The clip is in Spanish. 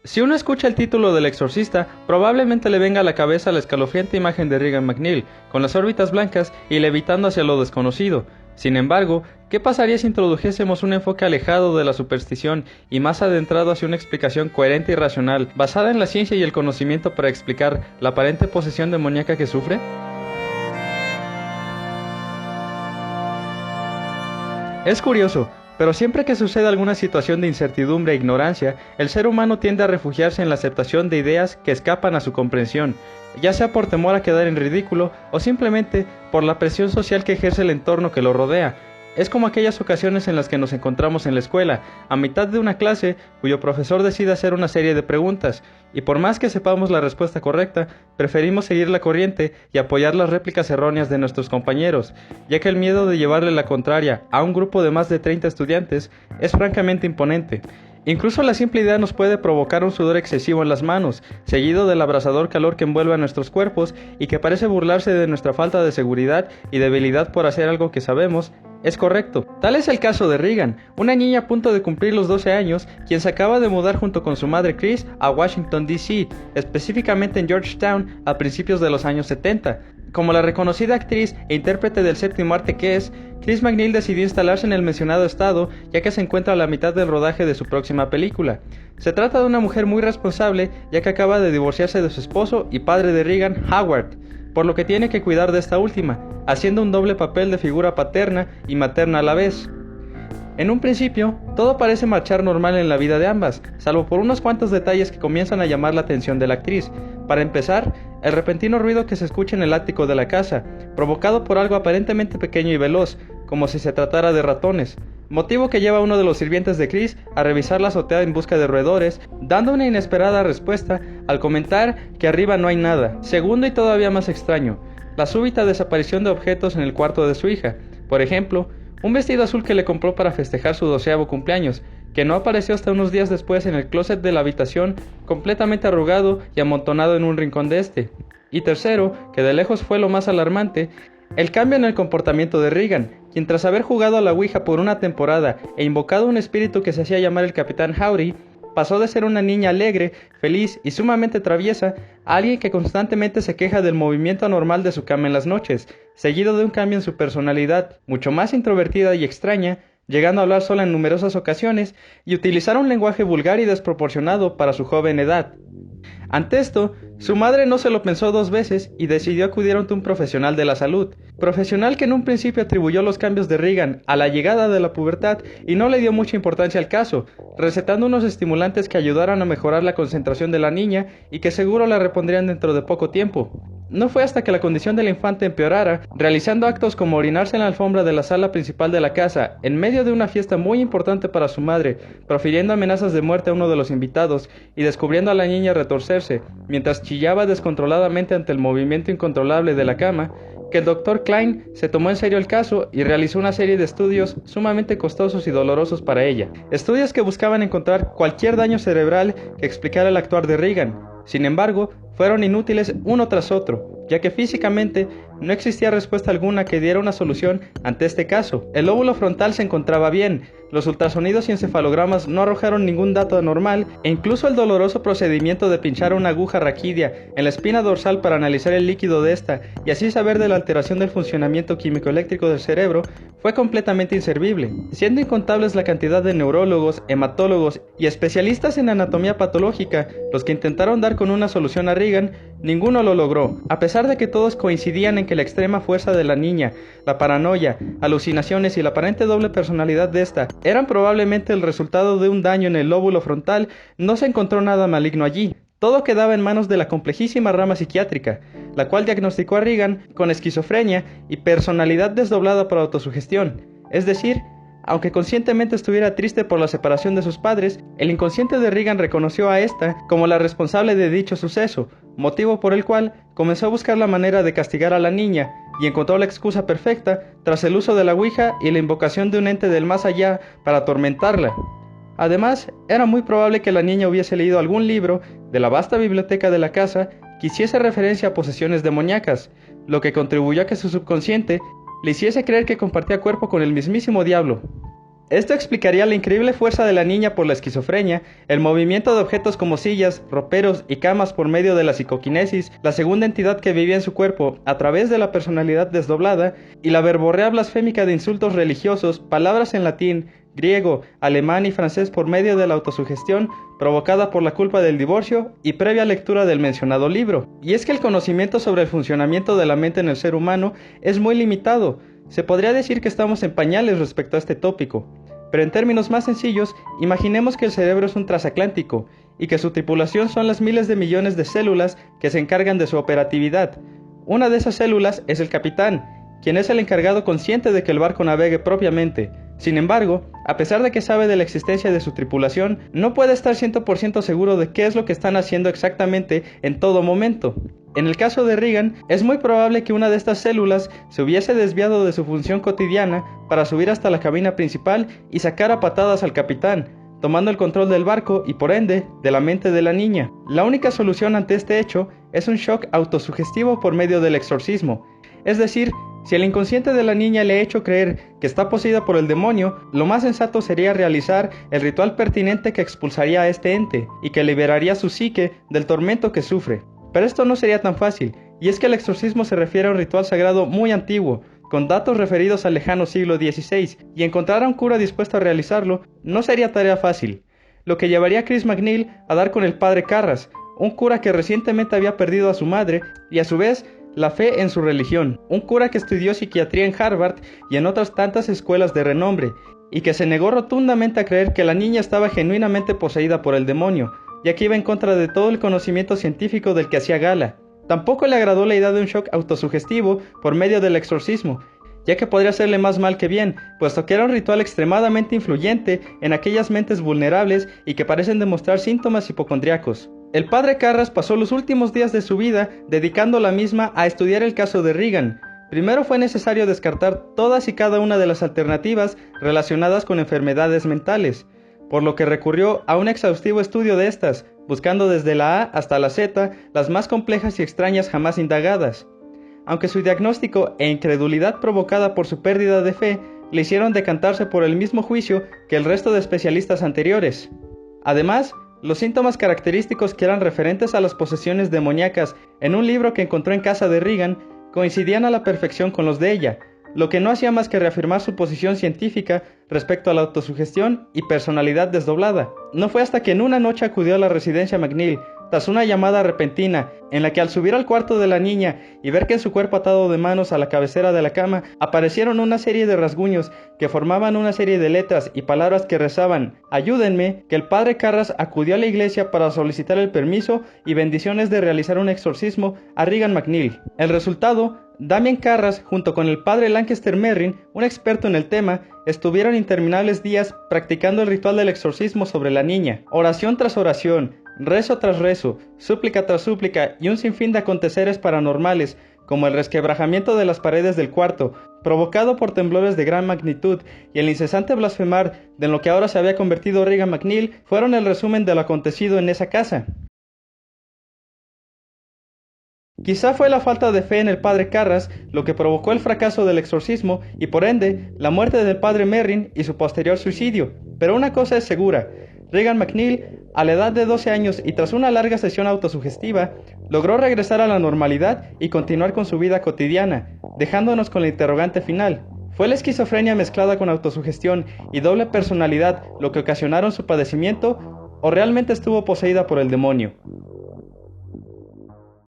Si uno escucha el título del Exorcista, probablemente le venga a la cabeza la escalofriante imagen de Regan McNeil, con las órbitas blancas y levitando hacia lo desconocido. Sin embargo, ¿qué pasaría si introdujésemos un enfoque alejado de la superstición y más adentrado hacia una explicación coherente y racional, basada en la ciencia y el conocimiento para explicar la aparente posesión demoníaca que sufre? Es curioso, pero siempre que sucede alguna situación de incertidumbre e ignorancia, el ser humano tiende a refugiarse en la aceptación de ideas que escapan a su comprensión, ya sea por temor a quedar en ridículo o simplemente por la presión social que ejerce el entorno que lo rodea. Es como aquellas ocasiones en las que nos encontramos en la escuela, a mitad de una clase, cuyo profesor decide hacer una serie de preguntas, y por más que sepamos la respuesta correcta, preferimos seguir la corriente y apoyar las réplicas erróneas de nuestros compañeros, ya que el miedo de llevarle la contraria a un grupo de más de 30 estudiantes es francamente imponente. Incluso la simple idea nos puede provocar un sudor excesivo en las manos, seguido del abrasador calor que envuelve a nuestros cuerpos y que parece burlarse de nuestra falta de seguridad y debilidad por hacer algo que sabemos es correcto. Tal es el caso de Regan, una niña a punto de cumplir los 12 años, quien se acaba de mudar junto con su madre Chris a Washington, D.C., específicamente en Georgetown a principios de los años 70. Como la reconocida actriz e intérprete del séptimo arte que es, Chris McNeil decidió instalarse en el mencionado estado ya que se encuentra a la mitad del rodaje de su próxima película. Se trata de una mujer muy responsable ya que acaba de divorciarse de su esposo y padre de Regan, Howard, por lo que tiene que cuidar de esta última, haciendo un doble papel de figura paterna y materna a la vez. En un principio, todo parece marchar normal en la vida de ambas, salvo por unos cuantos detalles que comienzan a llamar la atención de la actriz. Para empezar, el repentino ruido que se escucha en el ático de la casa, provocado por algo aparentemente pequeño y veloz, como si se tratara de ratones, motivo que lleva a uno de los sirvientes de Chris a revisar la azotea en busca de roedores, dando una inesperada respuesta al comentar que arriba no hay nada. Segundo y todavía más extraño, la súbita desaparición de objetos en el cuarto de su hija, por ejemplo, un vestido azul que le compró para festejar su 12º cumpleaños, que no apareció hasta unos días después en el closet de la habitación, completamente arrugado y amontonado en un rincón de este. Y tercero, que de lejos fue lo más alarmante, el cambio en el comportamiento de Regan, quien tras haber jugado a la Ouija por una temporada e invocado un espíritu que se hacía llamar el Capitán Howdy, pasó de ser una niña alegre, feliz y sumamente traviesa a alguien que constantemente se queja del movimiento anormal de su cama en las noches, seguido de un cambio en su personalidad, mucho más introvertida y extraña, llegando a hablar sola en numerosas ocasiones y utilizar un lenguaje vulgar y desproporcionado para su joven edad. Ante esto, su madre no se lo pensó dos veces y decidió acudir ante un profesional de la salud, profesional que en un principio atribuyó los cambios de Regan a la llegada de la pubertad y no le dio mucha importancia al caso, recetando unos estimulantes que ayudaran a mejorar la concentración de la niña y que seguro la repondrían dentro de poco tiempo. No fue hasta que la condición del infante empeorara, realizando actos como orinarse en la alfombra de la sala principal de la casa, en medio de una fiesta muy importante para su madre, profiriendo amenazas de muerte a uno de los invitados y descubriendo a la niña retorcerse, mientras chillaba descontroladamente ante el movimiento incontrolable de la cama, que el Dr. Klein se tomó en serio el caso y realizó una serie de estudios sumamente costosos y dolorosos para ella. Estudios que buscaban encontrar cualquier daño cerebral que explicara el actuar de Regan. Sin embargo, fueron inútiles uno tras otro, ya que físicamente no existía respuesta alguna que diera una solución ante este caso. El lóbulo frontal se encontraba bien, los ultrasonidos y encefalogramas no arrojaron ningún dato anormal, e incluso el doloroso procedimiento de pinchar una aguja raquídea en la espina dorsal para analizar el líquido de esta y así saber de la alteración del funcionamiento químico-eléctrico del cerebro fue completamente inservible, siendo incontables la cantidad de neurólogos, hematólogos y especialistas en anatomía patológica los que intentaron dar con una solución a Regan. Ninguno lo logró, a pesar de que todos coincidían en que la extrema fuerza de la niña, la paranoia, alucinaciones y la aparente doble personalidad de esta eran probablemente el resultado de un daño en el lóbulo frontal. No se encontró nada maligno allí. Todo quedaba en manos de la complejísima rama psiquiátrica, la cual diagnosticó a Regan con esquizofrenia y personalidad desdoblada por autosugestión, es decir, aunque conscientemente estuviera triste por la separación de sus padres, el inconsciente de Regan reconoció a esta como la responsable de dicho suceso, motivo por el cual comenzó a buscar la manera de castigar a la niña y encontró la excusa perfecta tras el uso de la Ouija y la invocación de un ente del más allá para atormentarla. Además, era muy probable que la niña hubiese leído algún libro de la vasta biblioteca de la casa que hiciese referencia a posesiones demoníacas, lo que contribuyó a que su subconsciente le hiciese creer que compartía cuerpo con el mismísimo diablo. Esto explicaría la increíble fuerza de la niña por la esquizofrenia, el movimiento de objetos como sillas, roperos y camas por medio de la psicoquinesis, la segunda entidad que vivía en su cuerpo a través de la personalidad desdoblada, y la verborrea blasfémica de insultos religiosos, palabras en latín, griego, alemán y francés por medio de la autosugestión provocada por la culpa del divorcio y previa lectura del mencionado libro. Y es que el conocimiento sobre el funcionamiento de la mente en el ser humano es muy limitado. Se podría decir que estamos en pañales respecto a este tópico, pero en términos más sencillos, imaginemos que el cerebro es un transatlántico y que su tripulación son las miles de millones de células que se encargan de su operatividad. Una de esas células es el capitán, quien es el encargado consciente de que el barco navegue propiamente. Sin embargo, a pesar de que sabe de la existencia de su tripulación, no puede estar 100% seguro de qué es lo que están haciendo exactamente en todo momento. En el caso de Regan, es muy probable que una de estas células se hubiese desviado de su función cotidiana para subir hasta la cabina principal y sacar a patadas al capitán, tomando el control del barco y por ende de la mente de la niña. La única solución ante este hecho es un shock autosugestivo por medio del exorcismo. Es decir, si el inconsciente de la niña le ha hecho creer que está poseída por el demonio, lo más sensato sería realizar el ritual pertinente que expulsaría a este ente y que liberaría su psique del tormento que sufre. Pero esto no sería tan fácil, y es que el exorcismo se refiere a un ritual sagrado muy antiguo, con datos referidos al lejano siglo XVI, y encontrar a un cura dispuesto a realizarlo no sería tarea fácil, lo que llevaría a Chris MacNeil a dar con el padre Carras, un cura que recientemente había perdido a su madre y a su vez la fe en su religión, un cura que estudió psiquiatría en Harvard y en otras tantas escuelas de renombre, y que se negó rotundamente a creer que la niña estaba genuinamente poseída por el demonio, ya que iba en contra de todo el conocimiento científico del que hacía gala. Tampoco le agradó la idea de un shock autosugestivo por medio del exorcismo, ya que podría hacerle más mal que bien, puesto que era un ritual extremadamente influyente en aquellas mentes vulnerables y que parecen demostrar síntomas hipocondríacos. El padre Carras pasó los últimos días de su vida dedicando la misma a estudiar el caso de Regan. Primero fue necesario descartar todas y cada una de las alternativas relacionadas con enfermedades mentales, por lo que recurrió a un exhaustivo estudio de estas, buscando desde la A hasta la Z las más complejas y extrañas jamás indagadas. Aunque su diagnóstico e incredulidad provocada por su pérdida de fe le hicieron decantarse por el mismo juicio que el resto de especialistas anteriores. Además, los síntomas característicos que eran referentes a las posesiones demoníacas en un libro que encontró en casa de Regan coincidían a la perfección con los de ella, lo que no hacía más que reafirmar su posición científica respecto a la autosugestión y personalidad desdoblada. No fue hasta que en una noche acudió a la residencia MacNeil, tras una llamada repentina, en la que al subir al cuarto de la niña y ver que en su cuerpo atado de manos a la cabecera de la cama aparecieron una serie de rasguños que formaban una serie de letras y palabras que rezaban «Ayúdenme», que el padre Carras acudió a la iglesia para solicitar el permiso y bendiciones de realizar un exorcismo a Regan MacNeil. El resultado: Damien Carras, junto con el padre Lancaster Merrin, un experto en el tema, estuvieron interminables días practicando el ritual del exorcismo sobre la niña. Oración tras oración, rezo tras rezo, súplica tras súplica y un sinfín de aconteceres paranormales, como el resquebrajamiento de las paredes del cuarto, provocado por temblores de gran magnitud, y el incesante blasfemar de lo que ahora se había convertido Regan MacNeil, fueron el resumen de lo acontecido en esa casa. Quizá fue la falta de fe en el padre Carras lo que provocó el fracaso del exorcismo y por ende la muerte del padre Merrin y su posterior suicidio, pero una cosa es segura: Regan MacNeil, a la edad de 12 años y tras una larga sesión autosugestiva, logró regresar a la normalidad y continuar con su vida cotidiana, dejándonos con la interrogante final: ¿fue la esquizofrenia mezclada con autosugestión y doble personalidad lo que ocasionaron su padecimiento, o realmente estuvo poseída por el demonio?